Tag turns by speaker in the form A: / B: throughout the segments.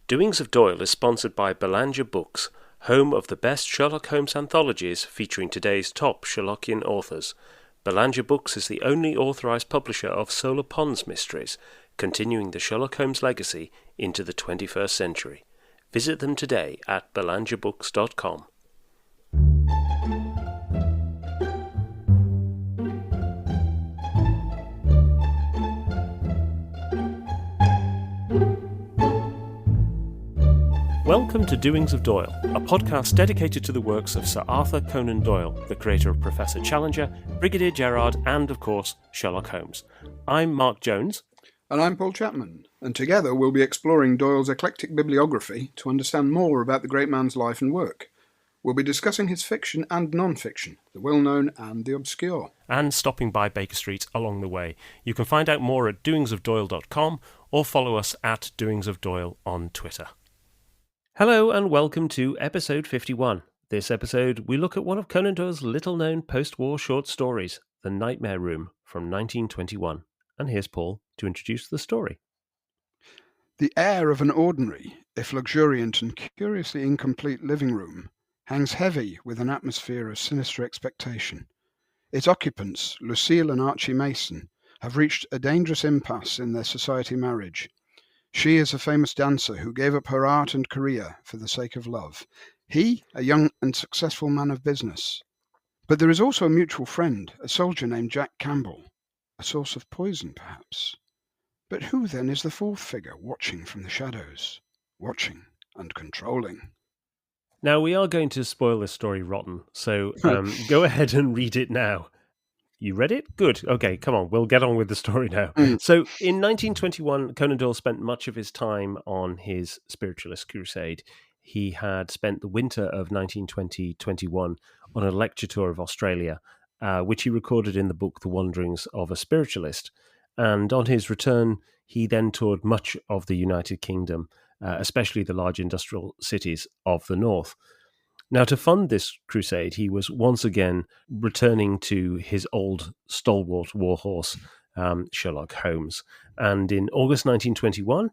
A: Doings of Doyle is sponsored by Belanger Books, home of the best Sherlock Holmes anthologies featuring today's top Sherlockian authors. Belanger Books is the only authorised publisher of Solar Ponds mysteries, continuing the Sherlock Holmes legacy into the 21st century. Visit them today at belangerbooks.com. Welcome to Doings of Doyle, a podcast dedicated to the works of Sir Arthur Conan Doyle, the creator of Professor Challenger, Brigadier Gerard, and, of course, Sherlock Holmes. I'm Mark Jones.
B: And I'm Paul Chapman, and together we'll be exploring Doyle's eclectic bibliography to understand more about the great man's life and work. We'll be discussing his fiction and non-fiction, the well-known and the obscure.
A: And stopping by Baker Street along the way. You can find out more at doingsofdoyle.com or follow us at Doings of Doyle on Twitter. Hello and welcome to episode 51. This episode, we look at one of Conan Doyle's little-known post-war short stories, The Nightmare Room from 1921. And here's Paul to introduce the story.
B: The air of an ordinary, if luxuriant and curiously incomplete living room hangs heavy with an atmosphere of sinister expectation. Its occupants, Lucille and Archie Mason, have reached a dangerous impasse in their society marriage. She is a famous dancer who gave up her art and career for the sake of love. He, a young and successful man of business. But there is also a mutual friend, a soldier named Jack Campbell. A source of poison, perhaps. But who then is the fourth figure watching from the shadows? Watching and controlling.
A: Now, we are going to spoil this story rotten, so go ahead and read it now. You read it? Good. Okay, come on. We'll get on with the story now. So, in 1921, Conan Doyle spent much of his time on his spiritualist crusade. He had spent the winter of 1920-21 on a lecture tour of Australia, which he recorded in the book The Wanderings of a Spiritualist. And on his return, he then toured much of the United Kingdom, especially the large industrial cities of the north. Now, to fund this crusade, he was once again returning to his old stalwart warhorse, Sherlock Holmes. And in August 1921,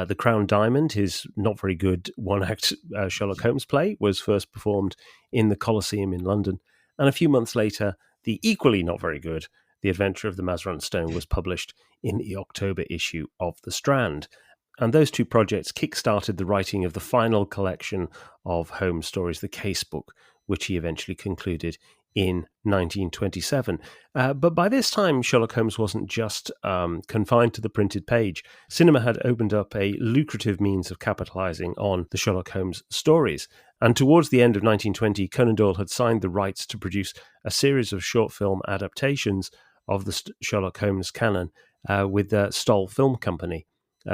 A: The Crown Diamond, his not very good one-act Sherlock Holmes play, was first performed in the Colosseum in London. And a few months later, the equally not very good The Adventure of the Mazarin Stone was published in the October issue of The Strand. And those two projects kick-started the writing of the final collection of Holmes stories, the Case Book, which he eventually concluded in 1927. But by this time, Sherlock Holmes wasn't just confined to the printed page. Cinema had opened up a lucrative means of capitalizing on the Sherlock Holmes stories. And towards the end of 1920, Conan Doyle had signed the rights to produce a series of short film adaptations of the Sherlock Holmes canon with the Stoll Film Company.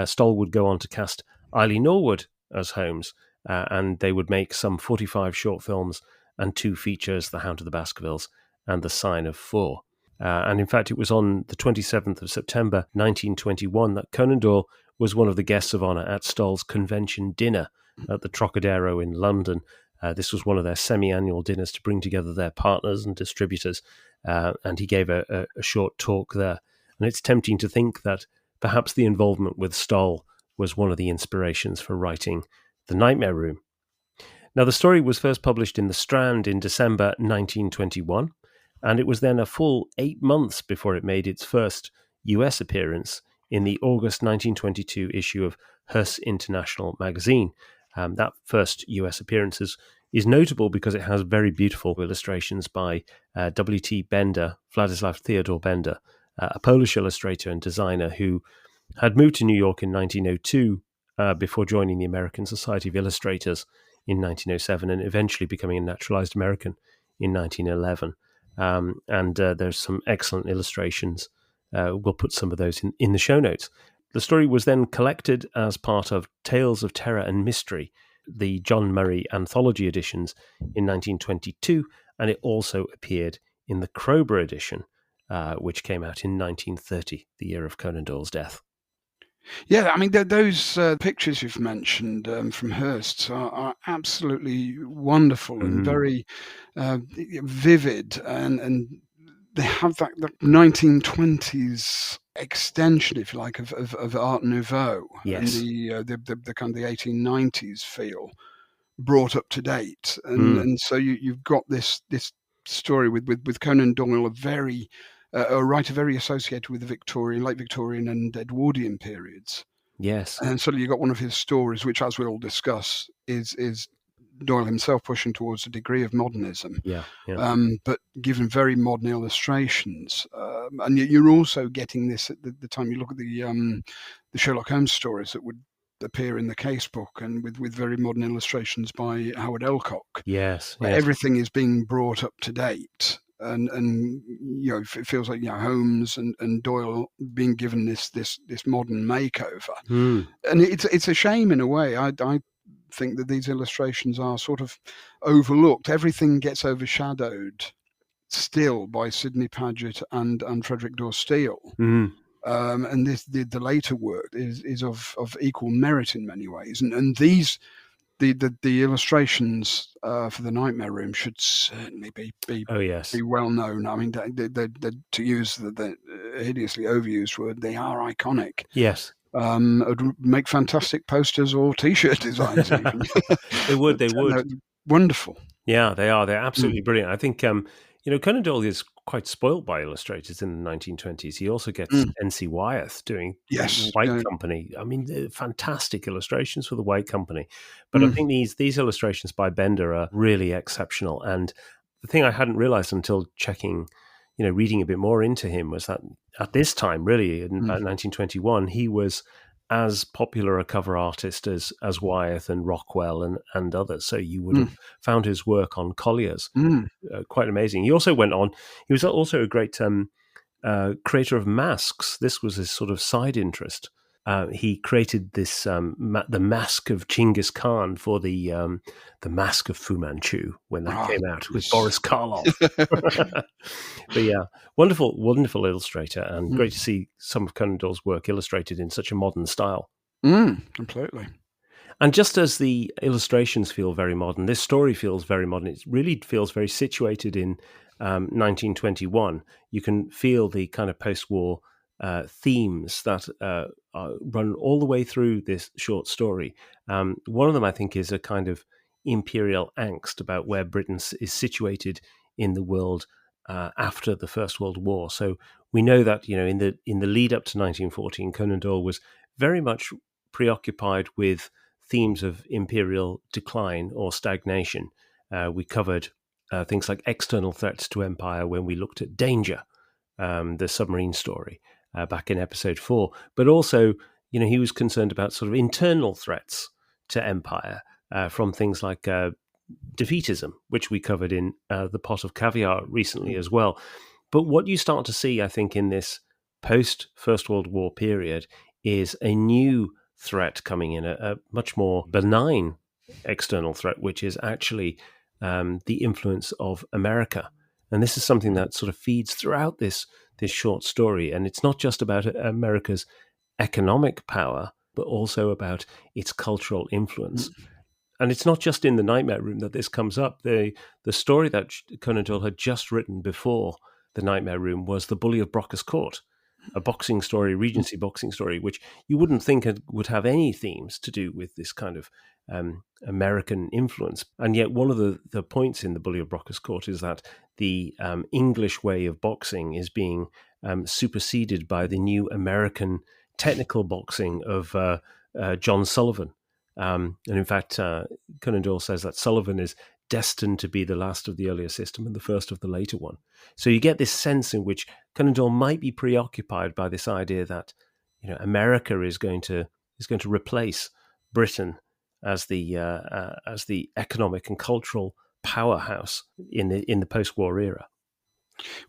A: Stoll would go on to cast Eileen Norwood as Holmes, and they would make some 45 short films and 2 features, The Hound of the Baskervilles and The Sign of Four. And in fact, it was on the 27th of September 1921 that Conan Doyle was one of the guests of honour at Stoll's convention dinner at the Trocadero in London. This was one of their semi-annual dinners to bring together their partners and distributors, and he gave a short talk there. And it's tempting to think that perhaps the involvement with Stoll was one of the inspirations for writing The Nightmare Room. Now, the story was first published in The Strand in December 1921, and it was then a full 8 months before it made its first US appearance in the August 1922 issue of Hearst International magazine. That first US appearance is notable because it has very beautiful illustrations by W.T. Bender, Vladislav Theodor Bender, a Polish illustrator and designer who had moved to New York in 1902 before joining the American Society of Illustrators in 1907 and eventually becoming a naturalized American in 1911. And there's some excellent illustrations. We'll put some of those in the show notes. The story was then collected as part of Tales of Terror and Mystery, the John Murray anthology editions in 1922, and it also appeared in the Crowborough edition, which came out in 1930, the year of Conan Doyle's death.
B: Yeah, I mean, those pictures you've mentioned from Hearst are absolutely wonderful and very vivid and they have that 1920s extension, if you like, of Art Nouveau, and
A: Yes.
B: the kind of the 1890s feel brought up to date,
A: Mm.
B: and so you've got this story with Conan Doyle, a writer very associated with the late Victorian and Edwardian periods,
A: Yes.
B: and suddenly you've got one of his stories, which, as we'll discuss, is Doyle himself pushing towards a degree of modernism,
A: Yeah. Yeah.
B: but given very modern illustrations. And you're also getting this at the time you look at the Sherlock Holmes stories that would appear in the casebook, and with very modern illustrations by Howard Elcock,
A: Yes.
B: where
A: Yes.
B: everything is being brought up to date. And it feels like Holmes and Doyle being given this modern makeover,
A: Mm.
B: and it's a shame in a way. I think that these illustrations are sort of overlooked. Everything gets overshadowed still by Sidney Paget and Frederick Dorr Steele.
A: Mm.
B: And the later work is of equal merit in many ways. And these the illustrations for the Nightmare Room should certainly be
A: Oh, yes.
B: well known. I mean, they to use the hideously overused word, they are iconic.
A: Yes.
B: It would make fantastic posters or T-shirt designs even.
A: They would.
B: But,
A: They would.
B: no, wonderful.
A: Yeah, they are. They're absolutely brilliant. I think Conan Doyle is quite spoilt by illustrators in the 1920s. He also gets N.C. Wyeth doing
B: Yes.
A: White Company. I mean, they're fantastic illustrations for the White Company. But I think these illustrations by Bender are really exceptional. And the thing I hadn't realized until checking, reading a bit more into him, was that at this time, really, in about 1921, he was as popular a cover artist as Wyeth and Rockwell and others. So you would have found his work on Collier's quite amazing. He also went on, he was also a great creator of masks. This was his sort of side interest. He created this the mask of Genghis Khan for the mask of Fu Manchu when that came out with Boris Karloff. But yeah, wonderful illustrator, and great to see some of Conan Doyle's work illustrated in such a modern style.
B: Completely.
A: And just as the illustrations feel very modern, this story feels very modern. It really feels very situated in 1921. You can feel the kind of post-war themes that run all the way through this short story. One of them, I think, is a kind of imperial angst about where Britain is situated in the world after the First World War. So we know that in the lead up to 1914, Conan Doyle was very much preoccupied with themes of imperial decline or stagnation. We covered things like external threats to empire when we looked at Danger, the submarine story, back in episode 4. But also, he was concerned about sort of internal threats to empire from things like defeatism, which we covered in The Pot of Caviar recently as well. But what you start to see, I think, in this post-First World War period is a new threat coming in, a much more benign external threat, which is actually the influence of America. And this is something that sort of feeds throughout this short story. And it's not just about America's economic power, but also about its cultural influence. And it's not just in the Nightmare Room that this comes up. The story that Conan Doyle had just written before the Nightmare Room was The Bully of Brocas Court, a boxing story, Regency boxing story, which you wouldn't think would have any themes to do with this kind of American influence. And yet one of the points in The Bully of Brocas Court is that the English way of boxing is being superseded by the new American technical boxing of John Sullivan. And in fact, Conan Doyle says that Sullivan is destined to be the last of the earlier system and the first of the later one. So you get this sense in which Conan Doyle might be preoccupied by this idea that America is going to replace Britain as the economic and cultural powerhouse in the post-war era.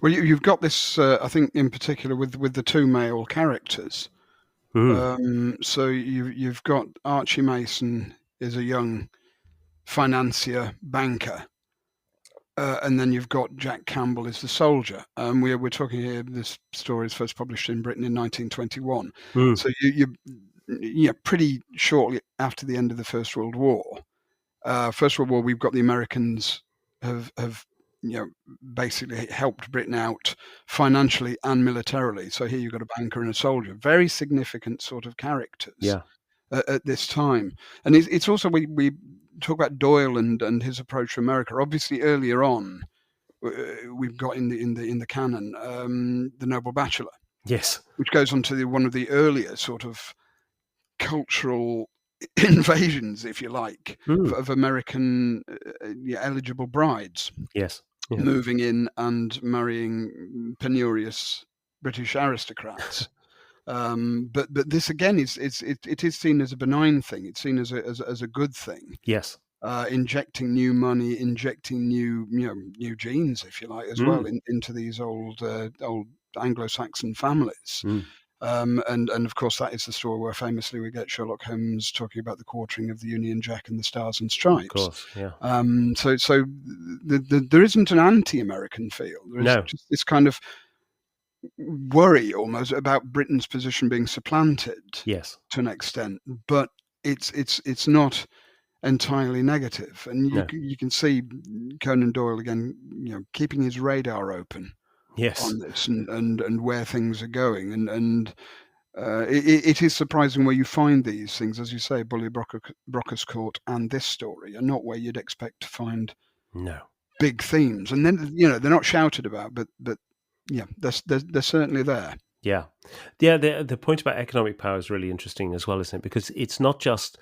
B: Well, you've got this, I think, in particular with the two male characters. So you've got Archie Mason is a young financier banker, and then you've got Jack Campbell is the soldier. We're talking here. This story is first published in Britain in 1921. So you pretty shortly after the end of the First World War. First World War, we've got the Americans have basically helped Britain out financially and militarily. So here you've got a banker and a soldier, very significant sort of characters
A: Yeah.
B: at this time. And it's also, we talk about Doyle and his approach to America. Obviously, earlier on, we've got in the canon The Noble Bachelor,
A: Yes.
B: which goes on to one of the earlier sort of cultural invasions, if you like, of American eligible brides.
A: Yes. Yeah.
B: Moving in and marrying penurious British aristocrats. But this again it is seen as a benign thing. It's seen as a good thing.
A: Yes.
B: Injecting new money, injecting new genes, if you like, as well into these old Anglo-Saxon families. And of course that is the story where famously we get Sherlock Holmes talking about the quartering of the Union Jack and the Stars and Stripes.
A: Of course, yeah.
B: So there isn't an anti-American feel. There's just this kind of worry almost about Britain's position being supplanted.
A: Yes.
B: To an extent, but it's not entirely negative, and you can see Conan Doyle again, keeping his radar open.
A: Yes.
B: On this and where things are going, and it is surprising where you find these things, as you say. Bully Brocker's Court and this story are not where you'd expect to find big themes, and then they're not shouted about, but they're certainly there.
A: Yeah. The point about economic power is really interesting as well, isn't it? Because it's not just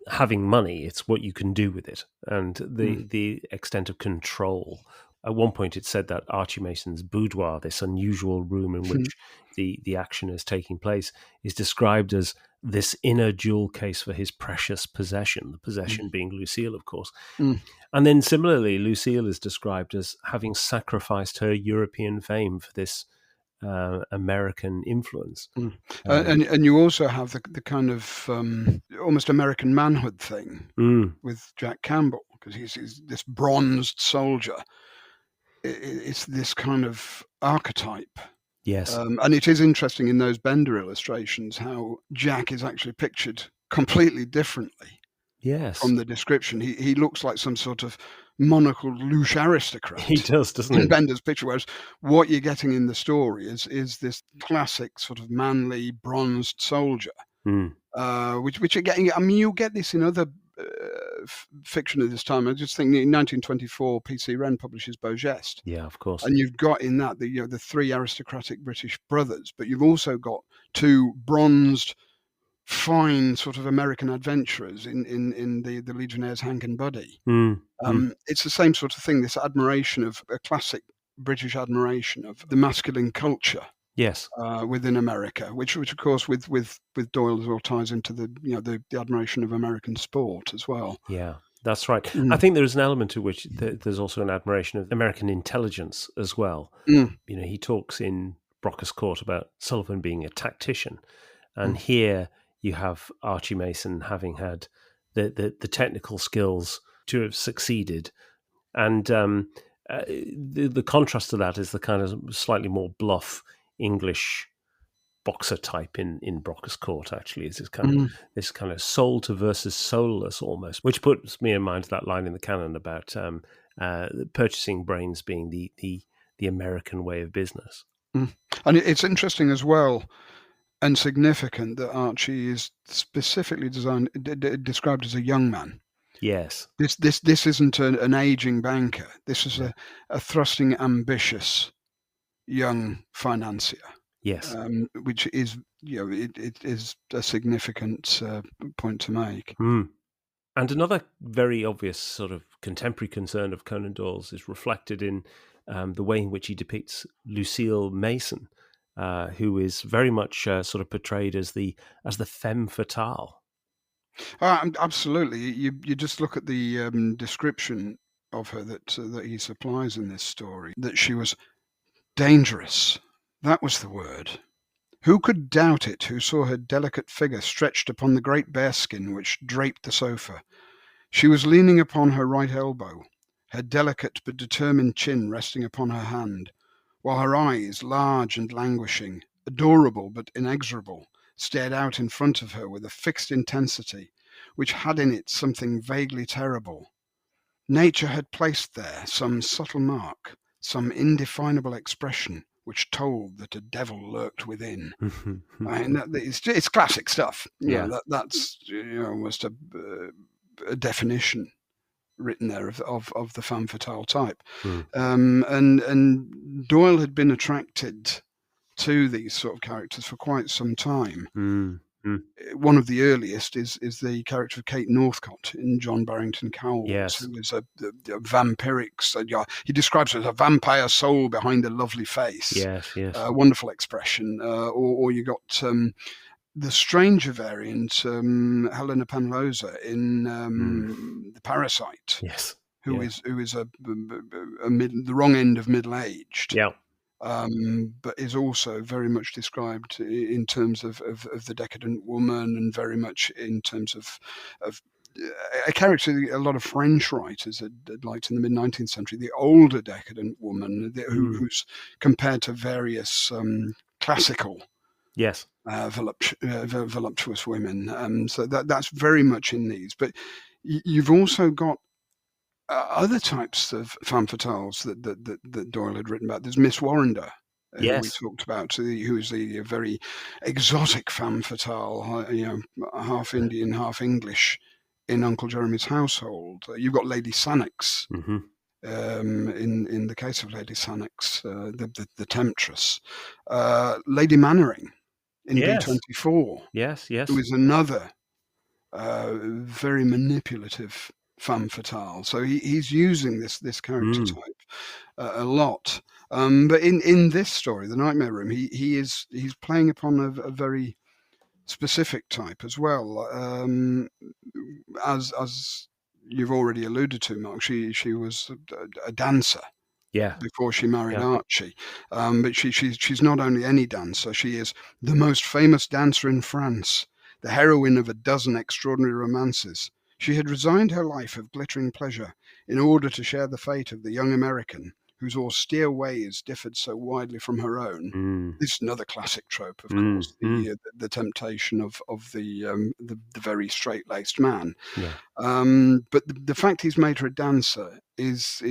A: having money; it's what you can do with it, and the extent of control. At one point, it said that Archie Mason's boudoir, this unusual room in which the action is taking place, is described as this inner jewel case for his precious possession, the possession being Lucille, of course. And then similarly, Lucille is described as having sacrificed her European fame for this American influence.
B: And you also have the kind of almost American manhood thing with Jack Campbell, because he's this bronzed soldier. It's this kind of archetype.
A: Yes.
B: And it is interesting in those Bender illustrations how Jack is actually pictured completely differently.
A: Yes.
B: From the description. He looks like some sort of monocled louche aristocrat.
A: He does, doesn't he?
B: In Bender's picture, whereas what you're getting in the story is this classic sort of manly bronzed soldier. Which you're getting. I mean, you get this in other fiction of this time. I just think in 1924, P.C. Wren publishes Beau Geste.
A: Yeah, of course.
B: And you've got in that the three aristocratic British brothers, but you've also got two bronzed, fine sort of American adventurers in the Legionnaires Hank and Buddy. It's the same sort of thing. This admiration of a classic British admiration of the masculine culture.
A: Yes,
B: within America, which of course with Doyle as well ties into the admiration of American sport as well.
A: Yeah, that's right. I think there's an element to which there's also an admiration of American intelligence as well. He talks in Brocker's Court about Sullivan being a tactician, and here you have Archie Mason having had the technical skills to have succeeded, and the contrast to that is the kind of slightly more bluff English boxer type in Brocker's Court. Actually, is this kind of soul to versus soulless almost, which puts me in mind of that line in the canon about purchasing brains being the American way of business.
B: And it's interesting as well and significant that Archie is specifically described as a young man.
A: Yes,
B: this isn't an aging banker. This is a thrusting, ambitious young financier.
A: Yes,
B: which is it is a significant point to make.
A: And another very obvious sort of contemporary concern of Conan Doyle's is reflected in the way in which he depicts Lucille Mason, who is very much sort of portrayed as the femme fatale.
B: Absolutely. You just look at the description of her that he supplies in this story. That she was dangerous. That was the word. Who could doubt it who saw her delicate figure stretched upon the great bearskin which draped the sofa? She was leaning upon her right elbow, her delicate but determined chin resting upon her hand, while her eyes, large and languishing, adorable but inexorable, stared out in front of her with a fixed intensity which had in it something vaguely terrible. Nature had placed there some subtle mark, some indefinable expression, which told that a devil lurked within. And it's classic stuff. That's almost a definition written there of the femme fatale type. And Doyle had been attracted to these sort of characters for quite some time. One of the earliest is the character of Kate Northcott in John Barrington Cowles, who is a vampiric. He describes her as a vampire soul behind a lovely face.
A: Yes.
B: Wonderful expression. Or you got the stranger variant, Helena Penlosa in The Parasite.
A: Yes.
B: Who is the wrong end of middle-aged.
A: Yeah.
B: But is also very much described in terms of the decadent woman, and very much in terms of a character a lot of French writers had liked in the mid-19th century, the older decadent woman, who's compared to various classical voluptuous women. So that's very much in these. But you've also got other types of femme fatales that Doyle had written about. There's Miss Warrender, who we talked about, who is the very exotic femme fatale, half Indian, half English, in Uncle Jeremy's household. You've got Lady Sannox. In the case of Lady Sannox, the temptress, Lady Mannering in B24, who is another very manipulative femme fatale. So he's using this character type a lot. But in this story, The Nightmare Room, he's playing upon a very specific type as well. As you've already alluded to, Mark, she was a dancer. Before she married Archie. But she's not only any dancer, she is the most famous dancer in France, the heroine of a dozen extraordinary romances. She had resigned her life of glittering pleasure in order to share the fate of the young American, whose austere ways differed so widely from her own. This is another classic trope, of course, the temptation of the very straight-laced man. But the fact he's made her a dancer is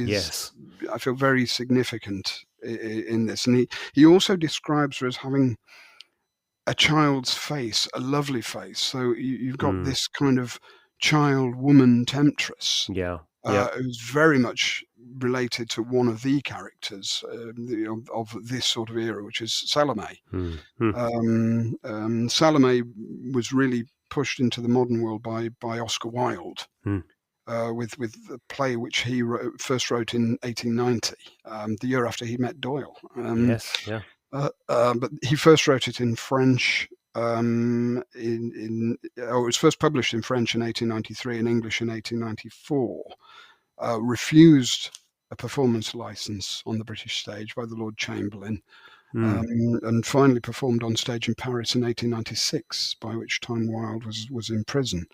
B: I feel, very significant in this. And he also describes her as having a child's face, a lovely face. So you've got this kind of child woman temptress, who's very much related to one of the characters of this sort of era, which is Salome. Salome was really pushed into the modern world by Oscar Wilde, with a play which he first wrote in 1890, the year after he met Doyle. But he first wrote it in French. It was first published in French in 1893, in English in 1894. Refused a performance license on the British stage by the Lord Chamberlain, and finally performed on stage in Paris in 1896, by which time Wilde was in prison.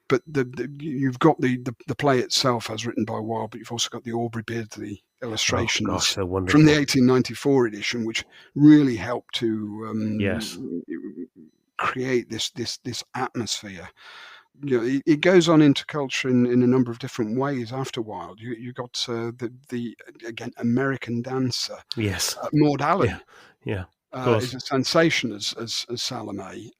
B: But you've got the play itself as written by Wilde, but you've also got the Aubrey Beardsley illustrations
A: so
B: from the 1894 edition, which really helped to create this atmosphere. It goes on into culture in a number of different ways after Wilde. You got the again American dancer, Maud Allen, is a sensation as Salome.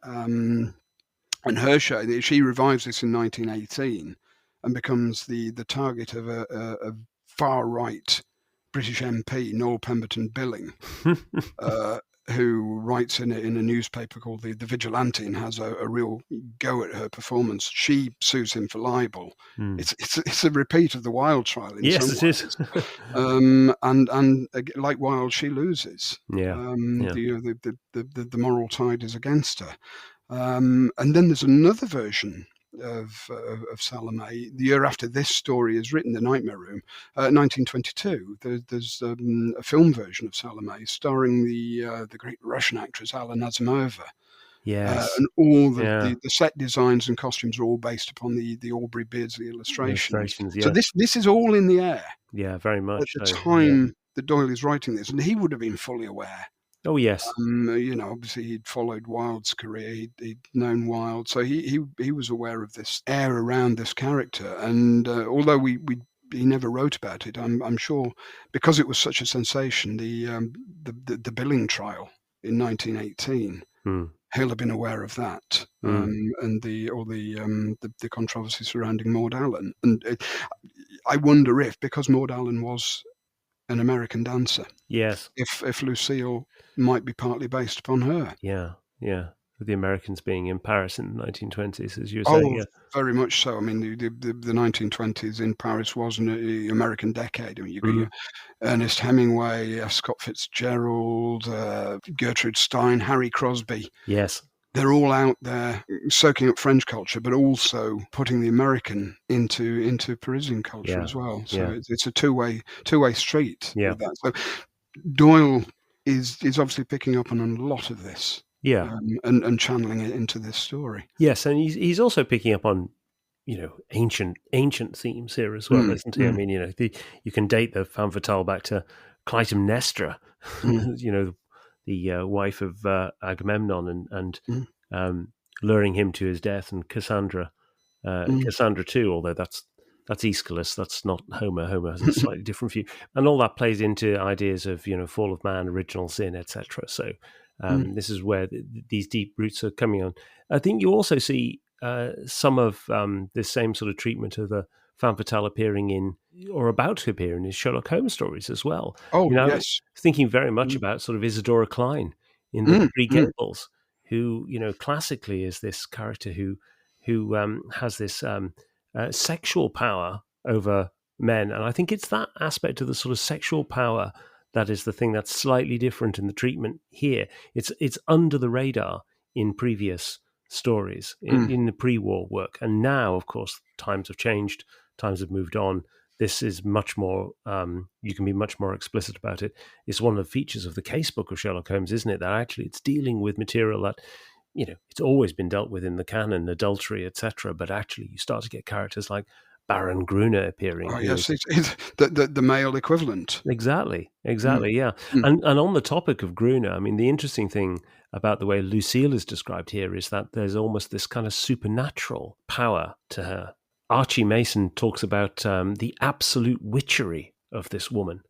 B: And her show, she revives this in 1918 and becomes the target of a far-right British MP, Noel Pemberton Billing, who writes in a newspaper called The Vigilante and has a real go at her performance. She sues him for libel. It's a repeat of the Wilde trial in some ways.
A: It is.
B: And like Wilde, she loses. The moral tide is against her. And then there's another version of Salome. The year after this story is written, The Nightmare Room, 1922. There's a film version of Salome starring the great Russian actress Anna Nazimova. And all the set designs and costumes are all based upon the Aubrey Beardsley illustrations. So this is all in the air.
A: Very much.
B: At the time that Doyle is writing this, and he would have been fully aware
A: Oh, yes.
B: Obviously he'd followed Wilde's career. He'd known Wilde, so he was aware of this air around this character. And although he never wrote about it, I'm sure because it was such a sensation, the Billing trial in 1918.
A: Mm.
B: He'll have been aware of that, and the controversy surrounding Maud Allan. And I wonder if, because Maud Allan was an American dancer,
A: Yes.
B: if Lucille might be partly based upon her.
A: Yeah. Yeah. With the Americans being in Paris in the 1920s, as you were saying.
B: Oh,
A: Yeah.
B: very much so. I mean, the 1920s in Paris was an American decade. I mean, you got
A: Mm.
B: your Ernest Hemingway, Scott Fitzgerald, Gertrude Stein, Harry Crosby.
A: Yes.
B: They're all out there soaking up French culture, but also putting the American into Parisian culture
A: Yeah.
B: as well. So
A: Yeah.
B: it's a two-way street
A: Yeah.
B: with that. So Doyle is obviously picking up on a lot of this,
A: Yeah.
B: and channeling it into this story.
A: Yes, and he's also picking up on, ancient themes here as well, isn't he? I mean, you can date the femme fatale back to Clytemnestra,
B: Mm,
A: the wife of Agamemnon, and
B: mm,
A: luring him to his death, and Cassandra,
B: mm.
A: Cassandra too. Although that's Aeschylus, that's not Homer. Homer has a slightly different view, and all that plays into ideas of fall of man, original sin, etc. So this is where these deep roots are coming on. I think you also see some of this same sort of treatment of the femme fatale appearing in, or about to appear in, his Sherlock Holmes stories as well.
B: Oh, yes.
A: Thinking very much
B: Mm,
A: about sort of Isadora Klein in the
B: mm,
A: Three
B: mm,
A: Gables, who classically is this character who has this sexual power over men, and I think it's that aspect of the sort of sexual power that is the thing that's slightly different in the treatment here. It's under the radar in previous stories,
B: mm.
A: in the pre-war work, and now, of course, times have changed, times have moved on. This is much more. You can be much more explicit about it. It's one of the features of the casebook of Sherlock Holmes, isn't it? That actually it's dealing with material that it's always been dealt with in the canon, adultery, etc. But actually, you start to get characters like Baron Gruner appearing,
B: Oh,
A: who
B: yes,
A: is
B: it's the male equivalent.
A: exactly,
B: Mm,
A: yeah.
B: mm,
A: And on the topic of Gruner, I mean, the interesting thing about the way Lucille is described here is that there's almost this kind of supernatural power to her. Archie Mason talks about the absolute witchery of this woman.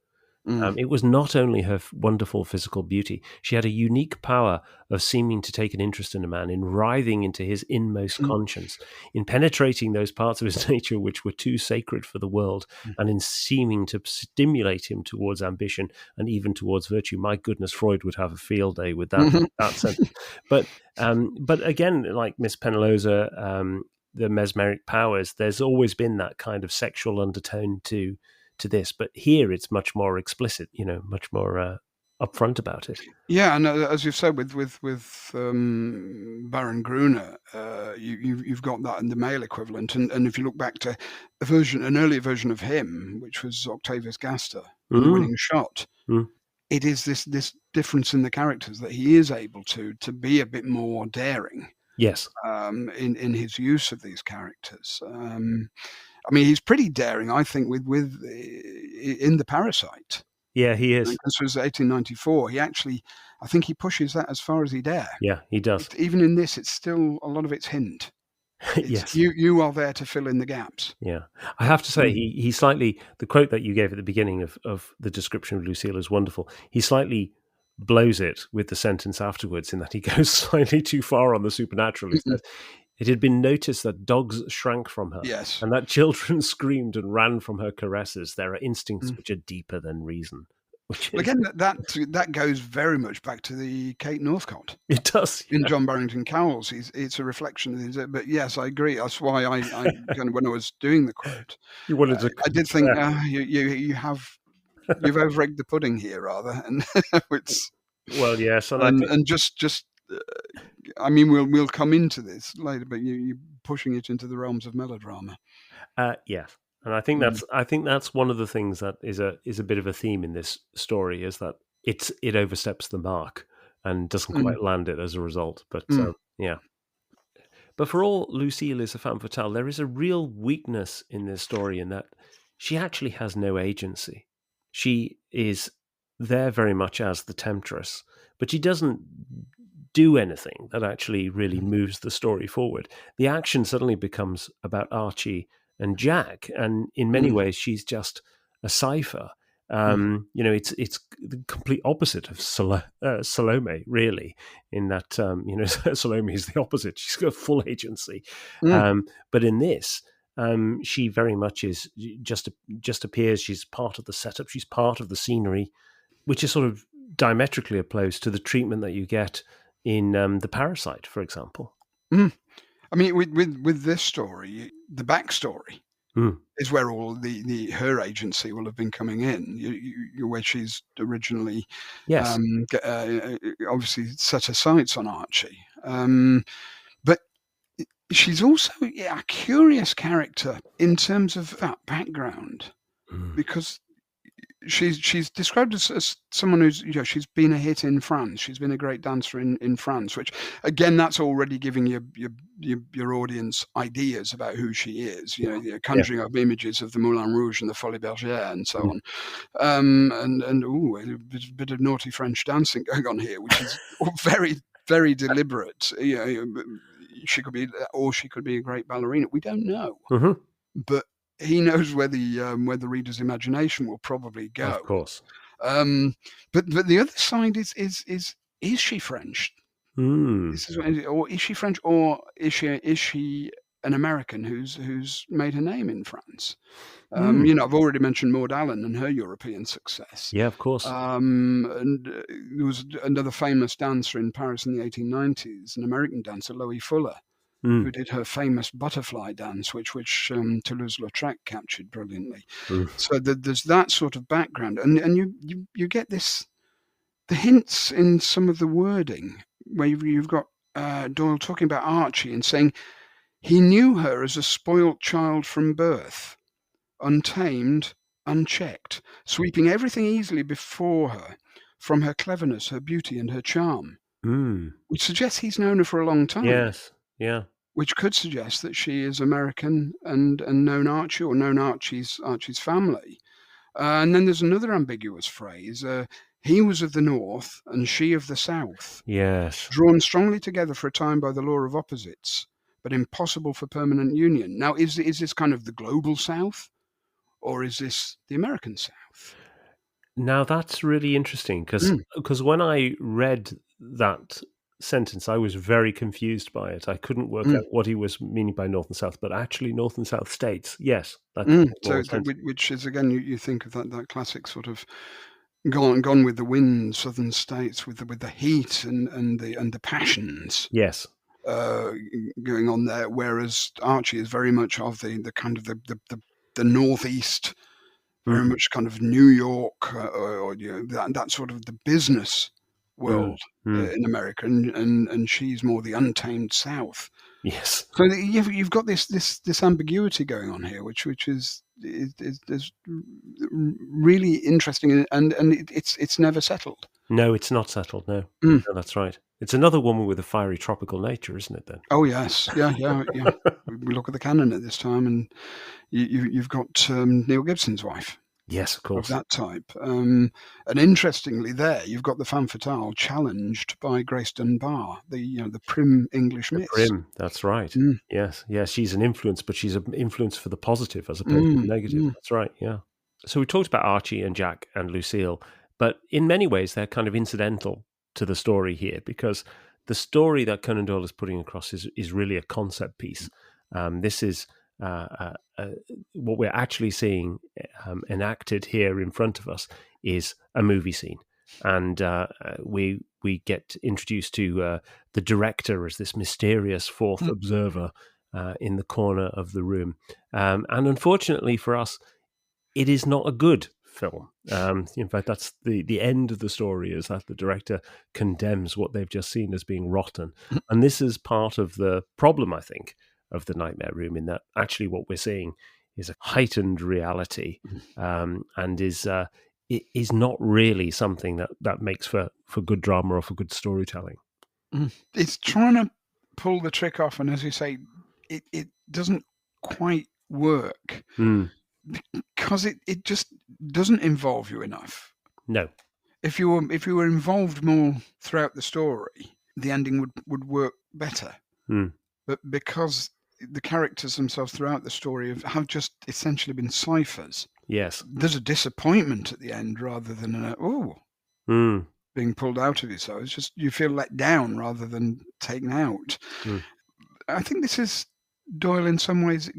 B: mm,
A: It was not only her wonderful physical beauty, she had a unique power of seeming to take an interest in a man, in writhing into his inmost
B: mm,
A: conscience, in penetrating those parts of his nature which were too sacred for the world,
B: mm.
A: and in seeming to stimulate him towards ambition and even towards virtue. My goodness, Freud would have a field day with that sentence. But again, like Miss Penalosa, the mesmeric powers, there's always been that kind of sexual undertone to this, but here it's much more explicit, much more upfront about it.
B: Yeah, and as you've said with Baron Gruner, you've got that in the male equivalent, and if you look back to an earlier version of him, which was Octavius Gaster in The
A: Mm,
B: Winning Shot,
A: mm,
B: it is this difference in the characters that he is able to be a bit more daring,
A: yes,
B: in his use of these characters. I mean, he's pretty daring, I think, with in The Parasite.
A: yeah, he is.
B: This was 1894. I think he pushes that as far as he dare.
A: Yeah, he does.
B: Even in this, it's still a lot of it's hint. It's
A: Yes,
B: you are there to fill in the gaps.
A: yeah. I have to say,
B: Mm.
A: he slightly, the quote that you gave at the beginning of the description of Lucille is wonderful. He slightly blows it with the sentence afterwards, in that he goes slightly too far on the supernatural. He
B: Mm-mm.
A: says, it had been noticed that dogs shrank from her,
B: Yes.
A: and that children screamed and ran from her caresses. There are instincts
B: Mm.
A: which are deeper than reason, which
B: Well,
A: is,
B: again, that goes very much back to the Kate Northcott
A: it does.
B: in John Barrington Cowell's. It's a reflection of his, but yes, I agree. That's why I kind of, when I was doing the quote,
A: You wanted to
B: I did think, you've over-egged the pudding here, rather, and it's
A: well, yes, and I think
B: and just I mean, we'll come into this later, but you're pushing it into the realms of melodrama.
A: yes, and I think
B: Mm,
A: that's one of the things that is a bit of a theme in this story, is that it oversteps the mark and doesn't
B: mm,
A: quite land it as a result. But
B: mm,
A: yeah, but for all Lucille is a femme fatale, there is a real weakness in this story, in that she actually has no agency. She is there very much as the temptress, but she doesn't do anything that actually really moves the story forward. The action suddenly becomes about Archie and Jack, and in many ways, she's just a cipher. It's the complete opposite of Salome, really, in that Salome is the opposite. She's got full agency, but in this, she very much is just appears. She's part of the setup. She's part of the scenery, which is sort of diametrically opposed to the treatment that you get in The Parasite, for example.
B: I mean, with this story, the backstory is where all her agency will have been coming in. Where she's originally,
A: Yes,
B: obviously set her sights on Archie, but she's also a curious character in terms of that background, because she's described as someone who's, she's been a hit in France. She's been a great dancer in France, which again, that's already giving your audience ideas about who she is. Conjuring up images of the Moulin Rouge and the Folies Bergère and so on. And a bit of naughty French dancing going on here, which is very, very deliberate. She could be, or she could be a great ballerina. We don't know, but he knows where the reader's imagination will probably go.
A: Of course.
B: But the other side is she French? Or is she French, or is she an American who's made her name in France? I've already mentioned Maud Allan and her European success.
A: Yeah, of course.
B: And there was another famous dancer in Paris in the 1890s, an American dancer, Loie Fuller, who did her famous butterfly dance, which Toulouse-Lautrec captured brilliantly. So there's that sort of background, and you get the hints in some of the wording where you've got Doyle talking about Archie and saying he knew her as a spoilt child from birth, untamed, unchecked, sweeping everything easily before her, from her cleverness, her beauty, and her charm, which suggests he's known her for a long time.
A: Yes, yeah.
B: Which could suggest that she is American and known Archie, or known Archie's family. And then there's another ambiguous phrase, he was of the north and she of the south.
A: Yes.
B: Drawn strongly together for a time by the law of opposites, but impossible for permanent union. Now, is this kind of the global south, or is this the American south?
A: Now, that's really interesting, because when I read that sentence, I was very confused by it. I couldn't work out what he was meaning by north and south, but actually north and south states. Yes,
B: which is, again, you think of that classic sort of gone with the wind, southern states with the heat and the passions.
A: Yes,
B: going on there. Whereas Archie is very much of the kind of the northeast, very much kind of New York, or that sort of the business world in America, and she's more the untamed South.
A: Yes.
B: So you've got this ambiguity going on here, which is really interesting, and it's never settled.
A: No, it's not settled. No, that's right. It's another woman with a fiery tropical nature, isn't it? Then.
B: Oh yes, yeah. We look at the canon at this time, and you've got Neil Gibson's wife.
A: Yes, of course.
B: Of that type. And interestingly, there you've got the femme fatale challenged by Grace Dunbar, the prim English miss.
A: Prim, that's right. Yes, she's an influence, but she's an influence for the positive as opposed to the negative. That's right. Yeah. So we talked about Archie and Jack and Lucille, but in many ways they're kind of incidental to the story here, because the story that Conan Doyle is putting across is really a concept piece. This is what we're actually seeing enacted here in front of us is a movie scene, and we get introduced to the director as this mysterious fourth observer in the corner of the room, and unfortunately for us, it is not a good film. In fact, that's the end of the story, is that the director condemns what they've just seen as being rotten, and this is part of the problem, I think, of the Nightmare Room, in that actually what we're seeing is a heightened reality, and is not really something that makes for good drama or for good storytelling.
B: It's trying to pull the trick off, and as you say, it doesn't quite work because it just doesn't involve you enough.
A: No.
B: if you were involved more throughout the story, the ending would work better. But because the characters themselves throughout the story have just essentially been ciphers.
A: Yes.
B: There's a disappointment at the end rather than being pulled out of you. So it's just you feel let down rather than taken out. I think this is Doyle in some ways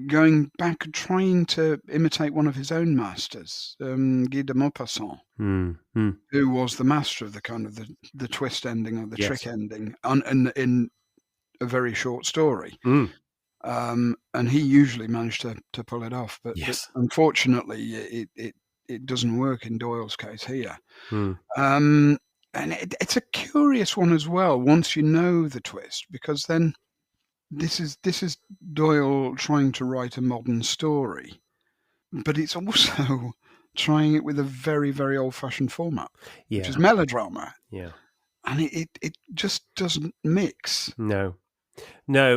B: going back, trying to imitate one of his own masters, Guy de Maupassant, who was the master of the kind of the twist ending or the trick ending in a very short story. And he usually managed to pull it off, but unfortunately it doesn't work in Doyle's case here. And it's a curious one as well once you know the twist, because then this is Doyle trying to write a modern story, but it's also trying it with a very, very old-fashioned format, which is melodrama.
A: Yeah.
B: And it just doesn't mix.
A: No,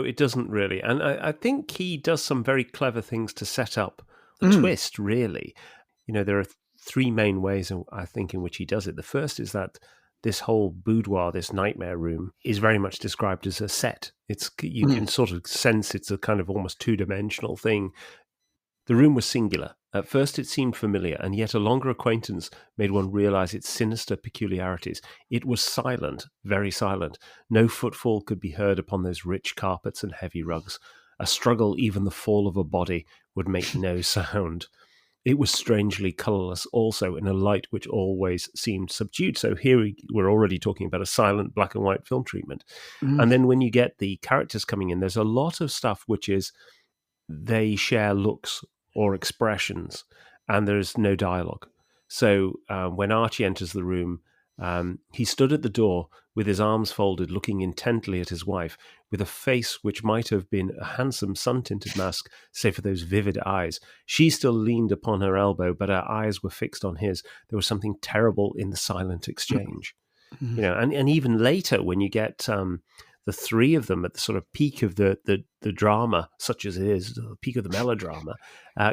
A: it doesn't really. And I think he does some very clever things to set up the twist, really. There are three main ways, I think, in which he does it. The first is that this whole boudoir, this nightmare room, is very much described as a set. You can sort of sense it's a kind of almost two-dimensional thing. The room was singular. At first it seemed familiar, and yet a longer acquaintance made one realize its sinister peculiarities. It was silent, very silent. No footfall could be heard upon those rich carpets and heavy rugs. A struggle, even the fall of a body, would make no sound. It was strangely colourless also, in a light which always seemed subdued. So here we're already talking about a silent black and white film treatment. And then when you get the characters coming in, there's a lot of stuff which is they share looks or expressions, and there's no dialogue. So when Archie enters the room, he stood at the door with his arms folded, looking intently at his wife, with a face which might have been a handsome sun-tinted mask, save for those vivid eyes. She still leaned upon her elbow, but her eyes were fixed on his. There was something terrible in the silent exchange. And even later, when you get the three of them at the sort of peak of the drama, such as it is, the peak of the melodrama,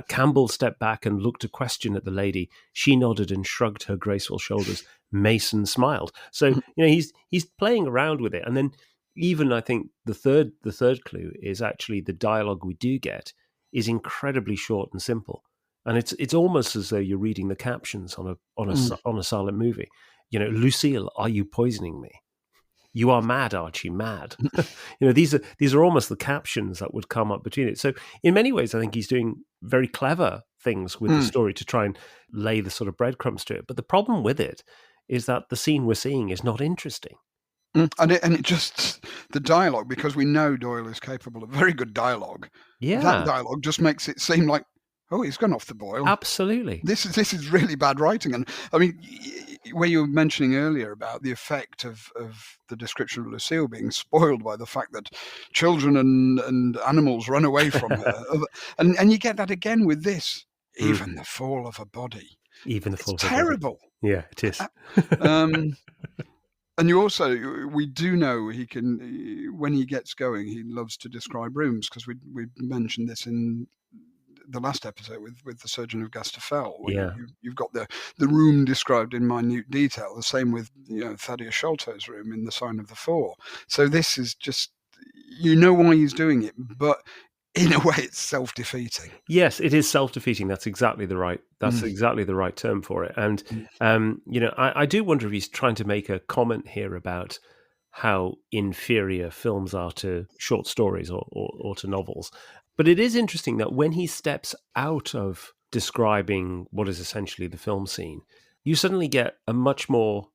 A: Campbell stepped back and looked a question at the lady. She nodded and shrugged her graceful shoulders. Mason smiled. So he's playing around with it. And then even I think the third clue is actually the dialogue we do get is incredibly short and simple, and it's almost as though you're reading the captions on a silent movie. Lucille, are you poisoning me? You are mad, Archie, mad. These are almost the captions that would come up between it. So in many ways, I think he's doing very clever things with the story to try and lay the sort of breadcrumbs to it. But the problem with it is that the scene we're seeing is not interesting.
B: And it just, the dialogue, because we know Doyle is capable of very good dialogue.
A: Yeah.
B: That dialogue just makes it seem like, oh, he's gone off the boil.
A: Absolutely.
B: This is really bad writing. And I mean, where you were mentioning earlier about the effect of the description of Lucille being spoiled by the fact that children and animals run away from her. and you get that again with this. Even the fall of a body.
A: Even the fall of a body.
B: Terrible.
A: Yeah, it is.
B: And you also, we do know he can, when he gets going, he loves to describe rooms, because we mentioned this in the last episode with the Surgeon of Gastafel.
A: Yeah.
B: You've got the room described in minute detail. The same with Thaddeus Sholto's room in The Sign of the Four. So this is just, why he's doing it, but in a way it's self-defeating.
A: Yes, it is self-defeating. That's exactly the right term for it. And I do wonder if he's trying to make a comment here about how inferior films are to short stories or to novels. But it is interesting that when he steps out of describing what is essentially the film scene, you suddenly get a much more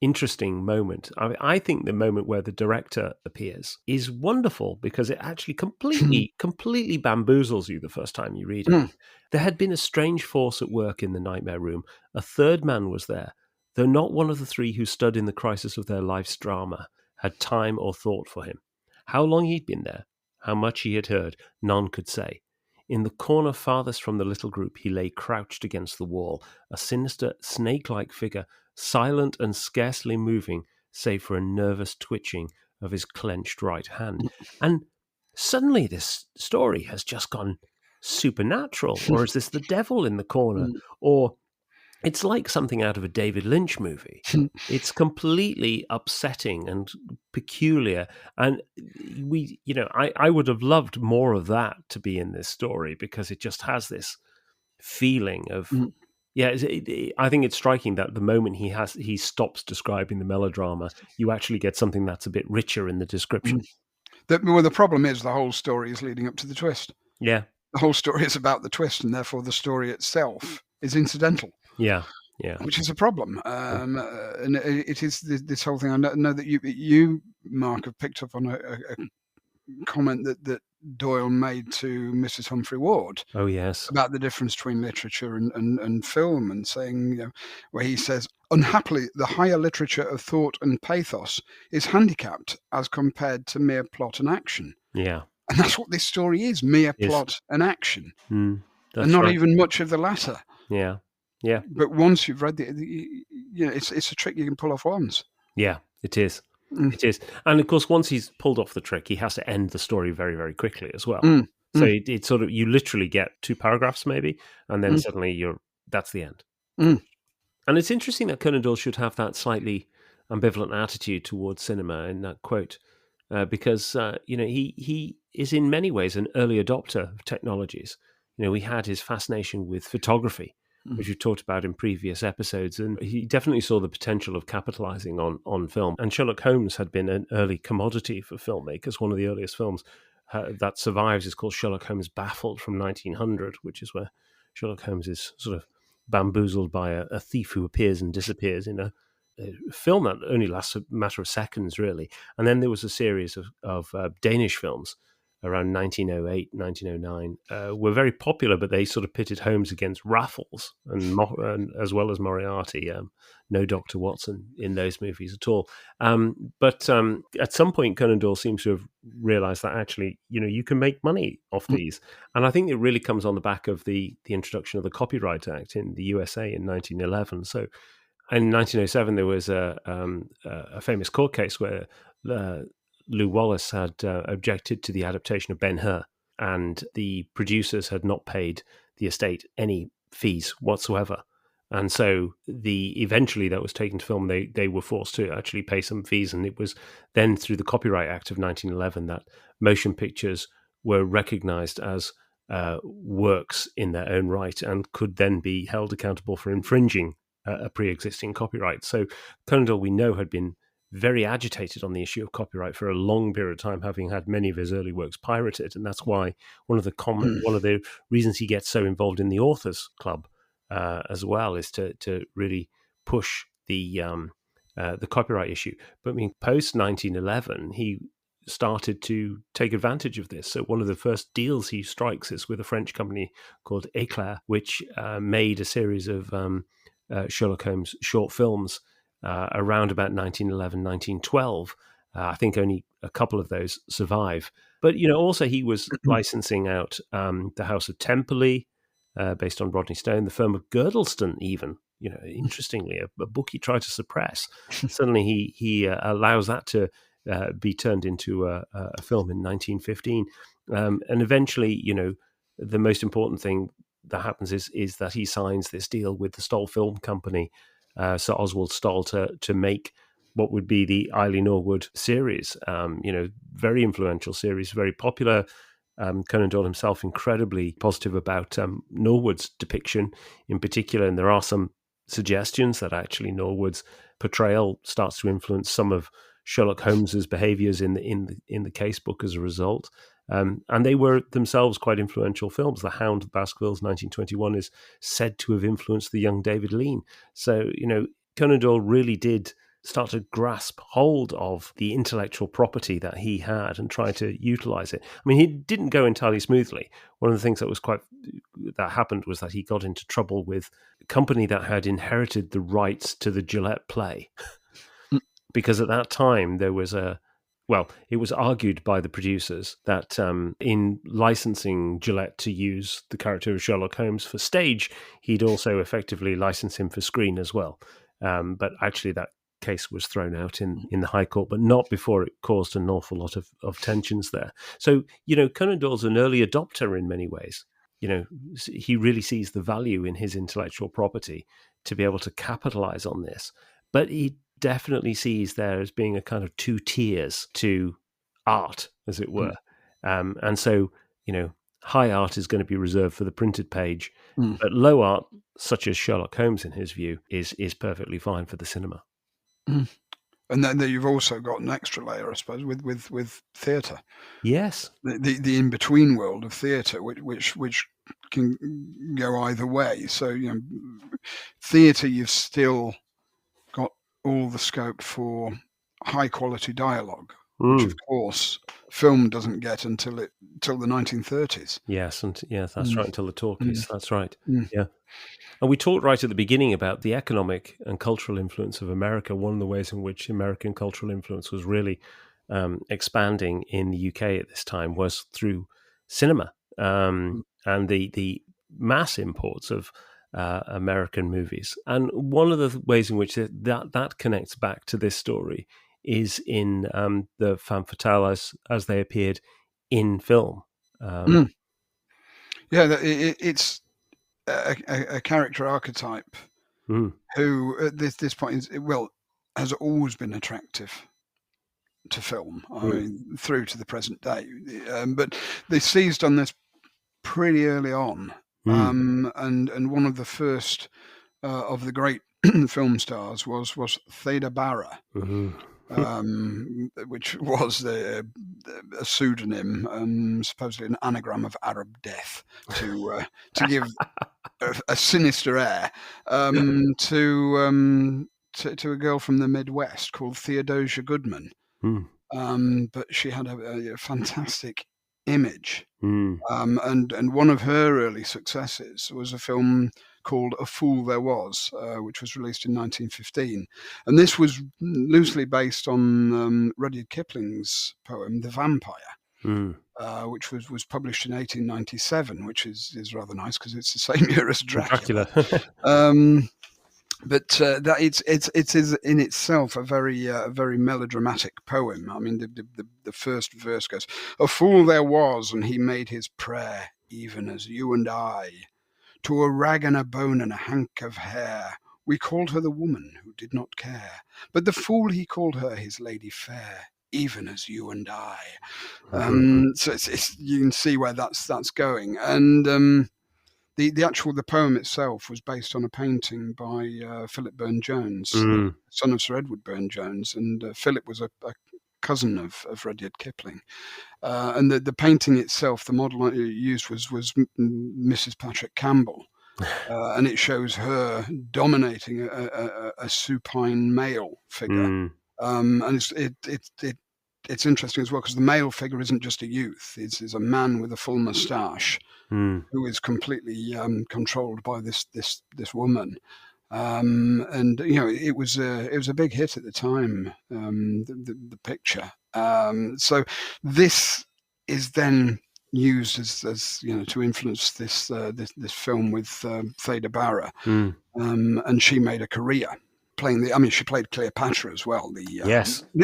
A: interesting moment. I think the moment where the director appears is wonderful, because it actually completely bamboozles you the first time you read it. There had been a strange force at work in the nightmare room. A third man was there, though not one of the three who stood in the crisis of their life's drama had time or thought for him. How long he'd been there, how much he had heard, none could say. In the corner farthest from the little group, he lay crouched against the wall, a sinister, snake-like figure, silent and scarcely moving, save for a nervous twitching of his clenched right hand. And suddenly this story has just gone supernatural, or is this the devil in the corner? Or it's like something out of a David Lynch movie. It's completely upsetting and peculiar. And I would have loved more of that to be in this story, because it just has this feeling of, I think it's striking that the moment he stops describing the melodrama, you actually get something that's a bit richer in the description.
B: The problem is the whole story is leading up to the twist.
A: Yeah.
B: The whole story is about the twist, and therefore the story itself is incidental.
A: Yeah.
B: Which is a problem. And it is this whole thing. I know that you, Mark, have picked up on a comment that Doyle made to Mrs. Humphrey Ward.
A: Oh, yes.
B: About the difference between literature and film, and saying, where he says, unhappily, the higher literature of thought and pathos is handicapped as compared to mere plot and action.
A: Yeah.
B: And that's what this story is, mere plot and action.
A: And
B: not even much of the latter.
A: Yeah. Yeah.
B: But once you've read it's a trick you can pull off once.
A: Yeah, it is. It is. And of course, once he's pulled off the trick, he has to end the story very, very quickly as well. So it sort of, you literally get 2 paragraphs maybe, and then suddenly that's the end. And it's interesting that Conan Doyle should have that slightly ambivalent attitude towards cinema in that quote, because he is in many ways an early adopter of technologies. We had his fascination with photography, which we've talked about in previous episodes, and he definitely saw the potential of capitalizing on film. And Sherlock Holmes had been an early commodity for filmmakers. One of the earliest films that survives is called Sherlock Holmes Baffled from 1900, which is where Sherlock Holmes is sort of bamboozled by a thief who appears and disappears in a film that only lasts a matter of seconds, really. And then there was a series of Danish films around 1908, 1909, were very popular, but they sort of pitted Holmes against Raffles and as well as Moriarty. No Dr. Watson in those movies at all. But at some point, Conan Doyle seems to have realized that actually, you can make money off these. And I think it really comes on the back of the introduction of the Copyright Act in the USA in 1911. So in 1907, there was a famous court case where Lew Wallace had objected to the adaptation of Ben-Hur, and the producers had not paid the estate any fees whatsoever. And so eventually that was taken to film. They were forced to actually pay some fees, and it was then through the Copyright Act of 1911 that motion pictures were recognized as works in their own right and could then be held accountable for infringing a pre-existing copyright. So Conan Doyle, we know, had been very agitated on the issue of copyright for a long period of time, having had many of his early works pirated, and that's why one of the reasons he gets so involved in the Authors Club as well is to really push the copyright issue. But I mean, post 1911, he started to take advantage of this. So one of the first deals he strikes is with a French company called Éclair, which made a series of Sherlock Holmes short films around about 1911, 1912. I think only a couple of those survive. But, also he was licensing out The House of Temperley, based on Rodney Stone, The Firm of Girdleston even, interestingly, a book he tried to suppress. Suddenly he allows that to be turned into a film in 1915. And eventually, the most important thing that happens is that he signs this deal with the Stoll Film Company, Sir Oswald Stoll, to make what would be the Eiley Norwood series. Very influential series, very popular. Conan Doyle himself incredibly positive about Norwood's depiction in particular, and there are some suggestions that actually Norwood's portrayal starts to influence some of Sherlock Holmes's behaviours in the casebook as a result. And they were themselves quite influential films. The Hound of Baskervilles, 1921, is said to have influenced the young David Lean. So, Conan Doyle really did start to grasp hold of the intellectual property that he had and try to utilize it. I mean, he didn't go entirely smoothly. One of the things that happened was that he got into trouble with a company that had inherited the rights to the Gillette play. Because at that time there was it was argued by the producers that in licensing Gillette to use the character of Sherlock Holmes for stage, he'd also effectively license him for screen as well. But actually that case was thrown out in the High Court, but not before it caused an awful lot of tensions there. So, Conan Doyle's an early adopter in many ways. He really sees the value in his intellectual property to be able to capitalize on this. But he definitely sees there as being a kind of two tiers to art, as it were. And so, high art is going to be reserved for the printed page, but low art, such as Sherlock Holmes, in his view, is perfectly fine for the cinema.
B: And then you've also got an extra layer, I suppose, with theatre.
A: Yes,
B: the in between world of theatre, which can go either way. So theatre, you've still got all the scope for high quality dialogue, which of course film doesn't get until the 1930s.
A: Yes, and that's right, until the talkies. That's right. Yeah. And we talked right at the beginning about the economic and cultural influence of America. One of the ways in which American cultural influence was really expanding in the UK at this time was through cinema, and the mass imports of American movies. And one of the ways in which that connects back to this story is in the femme fatale as they appeared in film.
B: It's a character archetype who at this point has always been attractive to film. I mean, through to the present day, but they seized on this pretty early on, and one of the first of the great film stars was Theda Bara, which was a pseudonym, supposedly an anagram of Arab death, to give a sinister air to a girl from the Midwest called Theodosia Goodman. But she had a fantastic image, and one of her early successes was a film called A Fool There Was, which was released in 1915, and this was loosely based on Rudyard Kipling's poem The Vampire, which was published in 1897, which is rather nice because it's the same year as Dracula. But that it is in itself a very melodramatic poem. I mean, the first verse goes, "A fool there was, and he made his prayer, even as you and I. To a rag and a bone and a hank of hair, we called her the woman who did not care. But the fool he called her his lady fair, even as you and I." So you can see where that's going, and the poem itself was based on a painting by Philip Burne-Jones, son of Sir Edward Burne-Jones, and Philip was a cousin of Rudyard Kipling. And the painting itself, the model used was Mrs. Patrick Campbell, and it shows her dominating a supine male figure, and it's interesting as well because the male figure isn't just a youth; it's a man with a full moustache who is completely controlled by this woman. And it was a big hit at the time, the picture. So this is then used as to influence this film with Theda Bara, and she made a career playing she played Cleopatra as well, the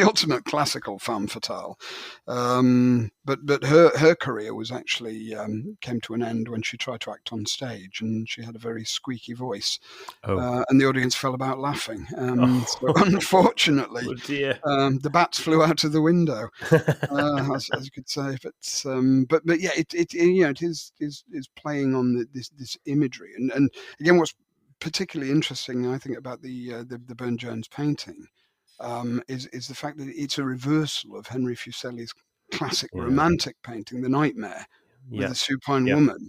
B: ultimate classical femme fatale. But her career was actually came to an end when she tried to act on stage, and she had a very squeaky voice, and the audience fell about laughing. So unfortunately, the bats flew out of the window, as you could say. But yeah, it is playing on this imagery, and again, what's particularly interesting, I think, about the Burne-Jones painting is the fact that it's a reversal of Henry Fuseli's classic romantic painting, The Nightmare, with the supine woman.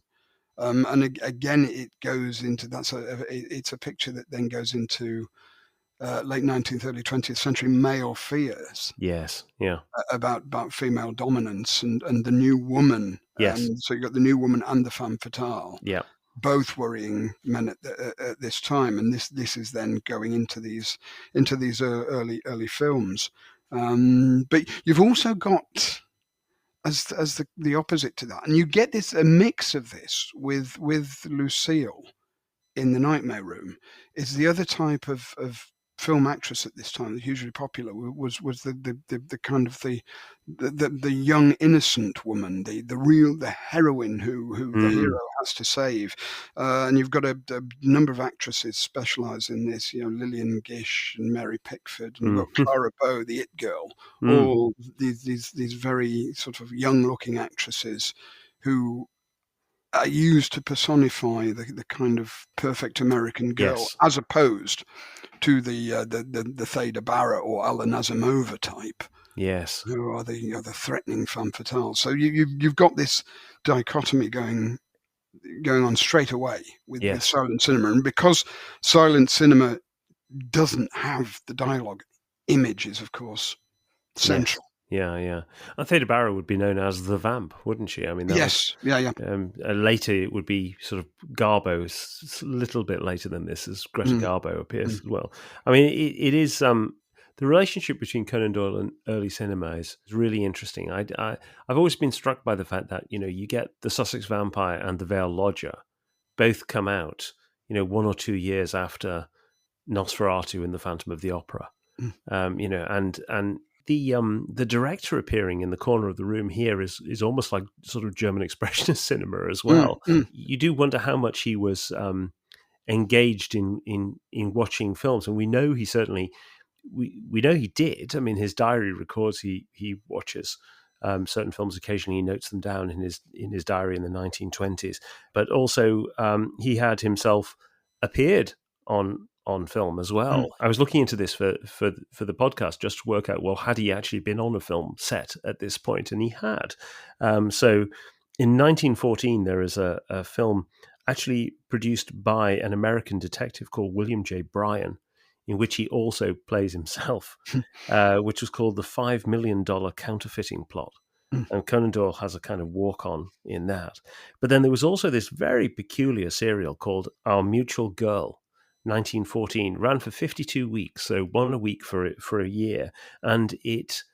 B: And again, it goes into it's a picture that then goes into late 19th, early 20th century male fears.
A: Yes, yeah.
B: About female dominance and the new woman.
A: Yes.
B: So you've got the new woman and the femme fatale.
A: Yeah. Both
B: worrying men at this time, and this is then going into these early films. But you've also got as the opposite to that, and you get a mix of this with Lucille in The Nightmare Room. Is the other type of film actress at this time, hugely popular, was the kind of the young innocent woman, the heroine who the hero has to save. And you've got a number of actresses specialise in this. Lillian Gish and Mary Pickford, and you've got Clara Bow, the It Girl. All these very sort of young-looking actresses who are used to personify the kind of perfect American girl,
A: Yes.
B: as opposed to the Theda Barrett or Alan Asimova type,
A: Yes.
B: who are the threatening femme fatale. So you've got this dichotomy going on straight away with silent cinema, and because silent cinema doesn't have the dialogue, image is of course central.
A: Yeah. And Theda Barrett would be known as the Vamp, wouldn't she? I mean,
B: Yes.
A: later it would be sort of Garbo, a little bit later than this, as Greta Garbo appears as well. I mean, it is the relationship between Conan Doyle and early cinema is really interesting. I've always been struck by the fact that you get The Sussex Vampire and The Veiled Lodger both come out 1 or 2 years after Nosferatu and The Phantom of the Opera. And the director appearing in the corner of the room here is almost like sort of German expressionist cinema as well. You do wonder how much he was engaged in watching films, and we know he certainly we know he did. I mean, his diary records he watches certain films occasionally. He notes them down in his diary in the 1920s, but also he had himself appeared on film as well. I was looking into this for the podcast just to work out, well, had he actually been on a film set at this point? And he had. So in 1914, there is a film actually produced by an American detective called William J. Bryan, in which he also plays himself, which was called The $5 Million Counterfeiting Plot. And Conan Doyle has a kind of walk-on in that. But then there was also this very peculiar serial called Our Mutual Girl, 1914, ran for 52 weeks, so one a week for a year, and it's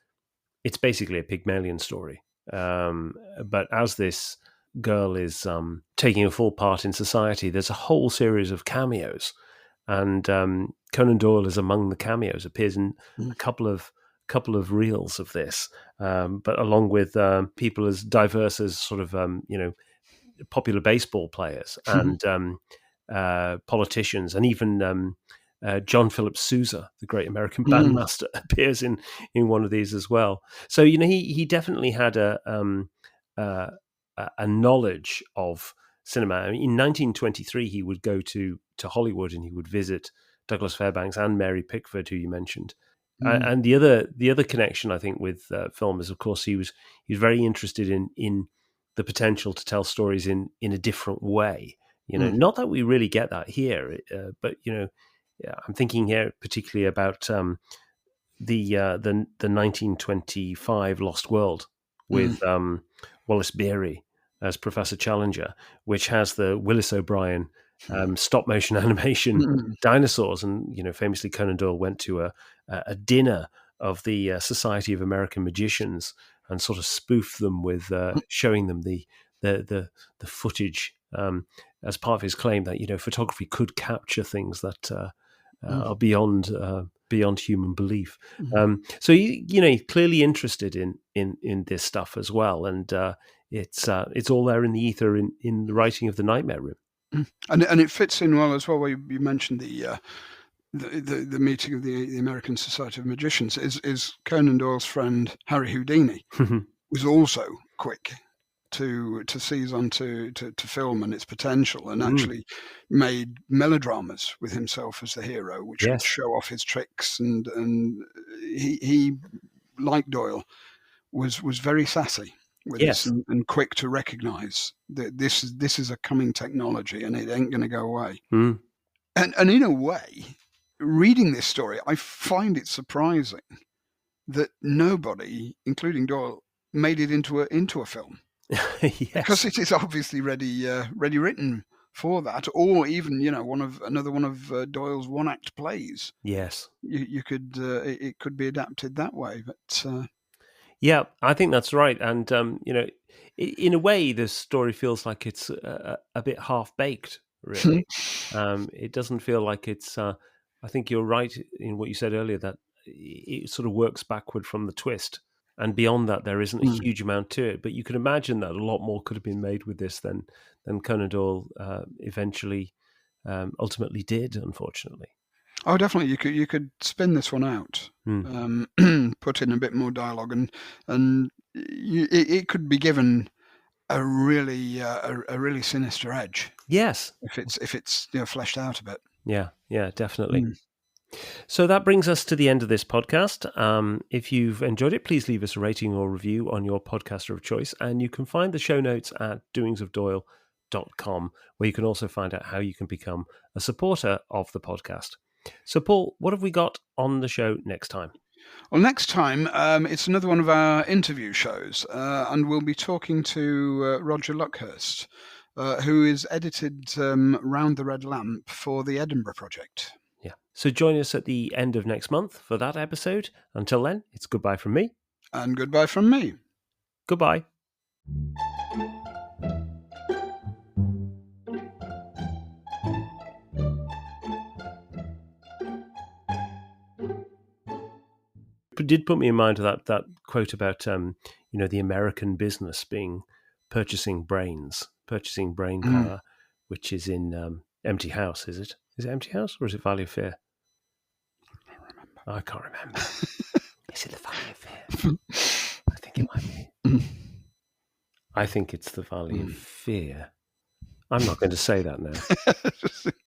A: basically a Pygmalion story. But as this girl is taking a full part in society, there's a whole series of cameos, and Conan Doyle is among the cameos. Appears in a couple of reels of this, but along with people as diverse as sort of popular baseball players and politicians, and even John Philip Sousa, the great American bandmaster, appears in one of these as well. So he definitely had a knowledge of cinema. I mean, in 1923, he would go to Hollywood and he would visit Douglas Fairbanks and Mary Pickford, who you mentioned. And the other connection, I think, with film is, of course, he was very interested in the potential to tell stories in a different way. Not that we really get that here, but I'm thinking here particularly about the 1925 Lost World with Wallace Beery as Professor Challenger, which has the Willis O'Brien stop motion animation dinosaurs, and famously Conan Doyle went to a dinner of the Society of American Magicians and sort of spoofed them with showing them the footage as part of his claim that photography could capture things that are beyond human belief. So he's clearly interested in this stuff as well, and it's all there in the ether in the writing of The Nightmare Room.
B: And it fits in well as well, where you mentioned the meeting of the American Society of Magicians. Is Conan Doyle's friend Harry Houdini was also quick to seize onto to film and its potential, and actually made melodramas with himself as the hero, which would show off his tricks. And he like Doyle was very sassy with this, and quick to recognise that this is a coming technology and it ain't going to go away. And in a way, reading this story, I find it surprising that nobody, including Doyle, made it into a film. Because it is obviously ready written for that, or even another one of Doyle's one-act plays.
A: Yes,
B: you could it could be adapted that way, but
A: yeah, I think that's right. And in a way, the story feels like it's a bit half-baked. Really, it doesn't feel like it's I think you're right in what you said earlier, that it sort of works backward from the twist. And beyond that, there isn't a huge amount to it. But you can imagine that a lot more could have been made with this than Conan Doyle eventually ultimately did, unfortunately.
B: Oh, definitely. You could spin this one out, put in a bit more dialogue, and it could be given a really sinister edge.
A: Yes,
B: if it's fleshed out a bit.
A: Yeah, definitely. So that brings us to the end of this podcast. If you've enjoyed it, please leave us a rating or review on your podcaster of choice. And you can find the show notes at doingsofdoyle.com, where you can also find out how you can become a supporter of the podcast. So, Paul, what have we got on the show next time?
B: Well, next time, it's another one of our interview shows, and we'll be talking to Roger Luckhurst, who is edited Round the Red Lamp for the Edinburgh project.
A: Yeah. So join us at the end of next month for that episode. Until then, it's goodbye from me.
B: And goodbye from me.
A: Goodbye. It did put me in mind of that quote about the American business purchasing brain power, which is in Empty House. Is it Empty House or is it Valley of Fear? I can't remember. Is it the Valley of Fear? I think it might be. I think it's the Valley of Fear. I'm not going to say that now.